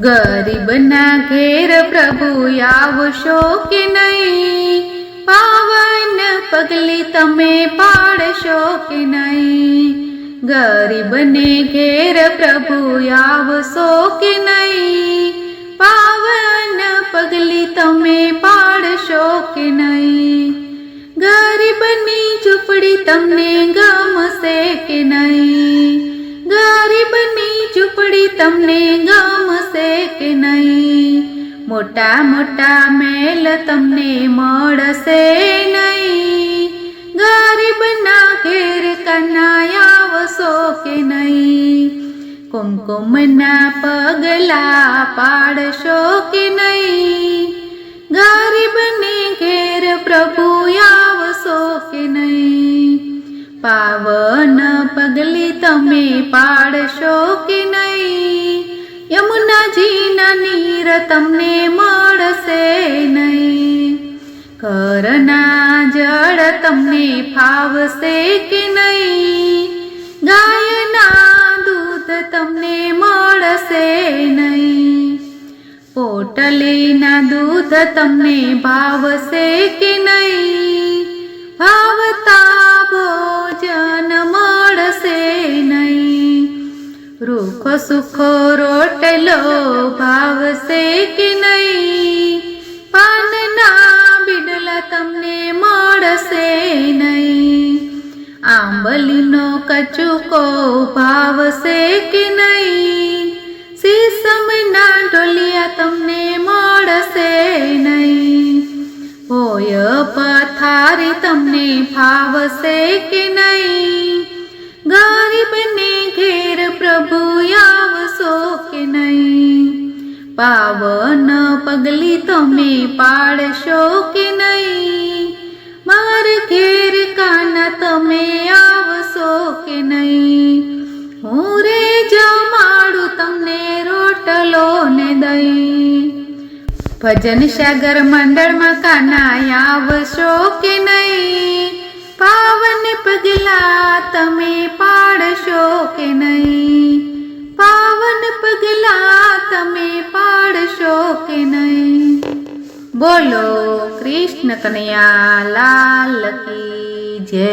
ગરીબના ઘેર પ્રભુ આવશો કે નહીં? પાવન પગલી તમે પાડશો કે નહીં? ગરીબને ઘેર પ્રભુ આવશો કે નહીં? પાવન પગલી તમે પાડશો કે નહીં? ગરીબની ઝૂંપડી તમને ગમશે કે નહીં? ગરીબની ઝૂંપડી તમને ગમશે કે નહીં? મોટા મોટા મહેલ તમને મળશે નહીં? ગરીબના ઘેર કન્યા આવશો કે નહીં? કુમકુમના પગલા પાડશો કે નહીં? ગરીબને ઘેર પ્રભુ આવશો કે નહીં? પાવન પગલી તમે પાડશો કે નહીં? યમુનાજીના નીર તમને મળશે નહીં? ઘરના જળ તમને ફાવશે કે નહીં? ગાયના દૂધ તમને મળશે નહીં? પોટલીના દૂધ તમને ભાવશે કે નહીં? ભાવતા ભોજન મળશે નહીં? રૂખો સુખો રોટલો ભાવશે કે નહીં? પાનના બીડલા તમને મળશે નહીં? આંબલીનો કચુકો ભાવશે કે નહીં? સીસમના ઢોલિયા તમને મળશે નહીં? હોય પથારી તમને ફાવશે કે નહીં? ગરીબને ઘેર પ્રભુ આવશો કે નહીં? પાવન પગલી તમે પાડશો કે નહીં? માર ઘેર કાના તમે આવશો કે નહીં? હું રે જમાડું તમને રોટલો ને દહીં. ભજન સાગર મંડળમાં કાના આવશો કે નહીં? પાવન પગલા તમે પાડશો કે નહીં? પાવન પગલા તમે પાડશો કે નહીં? બોલો કૃષ્ણ કનૈયા લાલ કી જય.